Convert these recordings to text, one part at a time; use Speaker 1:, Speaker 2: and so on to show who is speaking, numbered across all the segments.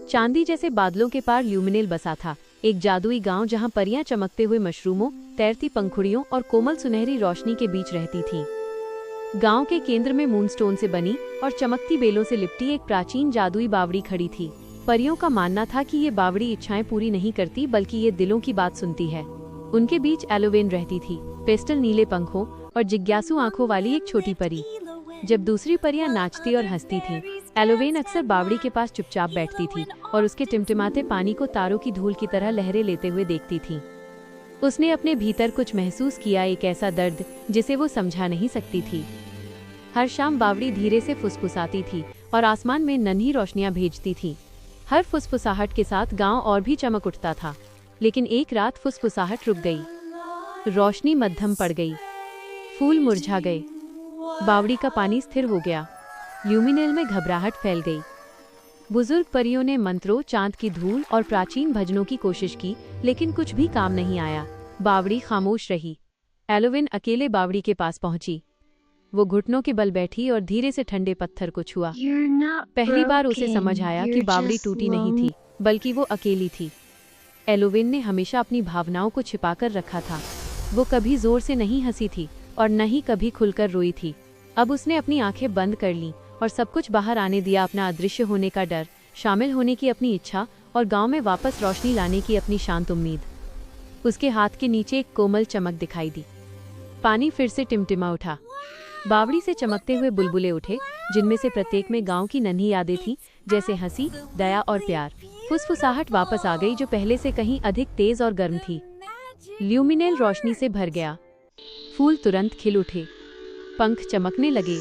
Speaker 1: चांदी जैसे बादलों के पार ल्यूमिनेल बसा था, एक जादुई गांव जहां परियां चमकते हुए मशरूमों, तैरती पंखुड़ियों और कोमल सुनहरी रोशनी के बीच रहती थीं। गांव के केंद्र में मूनस्टोन से बनी और चमकती बेलों से लिपटी एक प्राचीन जादुई बावड़ी खड़ी थी। परियों का मानना था कि ये बावड़ी इच्छाएं पूरी नहीं करती बल्कि ये दिलों की बात सुनती है। उनके बीच एलोवेन रहती थी, पेस्टल नीले पंखों और जिज्ञासु आंखों वाली एक छोटी परी। जब दूसरी परियां नाचती और हंसती थीं, एलोवेन अक्सर बावड़ी के पास चुपचाप बैठती थी और उसके टिमटिमाते पानी को तारों की धूल की तरह लहरें लेते हुए देखती थी। उसने अपने भीतर कुछ महसूस किया, एक ऐसा दर्द जिसे वो समझा नहीं सकती थी। हर शाम बावड़ी धीरे से फुसफुसाती थी और आसमान में नन्ही रोशनियां भेजती थी। हर फुसफुसाहट के साथ गांव और भी चमक उठता था। लेकिन एक रात फुसफुसाहट रुक गई, रोशनी मध्यम पड़ गई, फूल मुरझा गए, बावड़ी का पानी स्थिर हो गया, ल्यूमिनेल में घबराहट फैल गई। बुजुर्ग परियों ने मंत्रों, चांद की धूल और प्राचीन भजनों की कोशिश की, लेकिन कुछ भी काम नहीं आया। बावड़ी खामोश रही। एलोवेन अकेले बावड़ी के पास पहुंची। वो घुटनों के बल बैठी और धीरे से ठंडे पत्थर को छुआ। पहली बार उसे समझ आया कि बावड़ी टूटी नहीं थी, बल्कि वो अकेली थी। एलोवेन ने हमेशा अपनी भावनाओं को छिपाकर रखा था। वो कभी जोर से नहीं हंसी थी और न ही कभी खुलकर रोई थी। अब उसने अपनी आंखें बंद कर लीं और सब कुछ बाहर आने दिया, अपना अदृश्य होने का डर, शामिल होने की अपनी इच्छा और गांव में वापस रोशनी लाने की अपनी शांत उम्मीद। उसके हाथ के नीचे एक कोमल चमक दिखाई दी। पानी फिर से टिमटिमा उठा। बावड़ी से चमकते हुए बुलबुले उठे, जिनमें से प्रत्येक में गांव की नन्ही यादें थीं, जैसे हंसी, दया और प्यार। फुसफुसाहट वापस आ गई, जो पहले से कहीं अधिक तेज और गर्म थी। ल्यूमिनेल रोशनी से भर गया, फूल तुरंत खिल उठे, पंख चमकने लगे,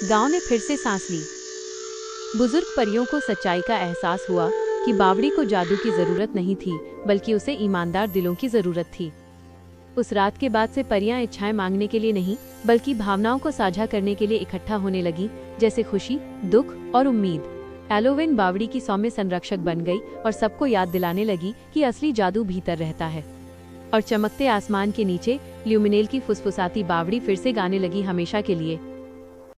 Speaker 1: गांव ने फिर से सांस ली। बुजुर्ग परियों को सच्चाई का एहसास हुआ कि बावड़ी को जादू की जरूरत नहीं थी, बल्कि उसे ईमानदार दिलों की जरूरत थी। उस रात के बाद से परियां इच्छाएं मांगने के लिए नहीं, बल्कि भावनाओं को साझा करने के लिए इकट्ठा होने लगी, जैसे खुशी, दुख और उम्मीद। एलोवेन बावड़ी की सौम्य संरक्षक बन गई और सबको याद दिलाने लगी कि असली जादू भीतर रहता है। और चमकते आसमान के नीचे ल्यूमिनेल की फुसफुसाती बावड़ी फिर से गाने लगी, हमेशा के लिए।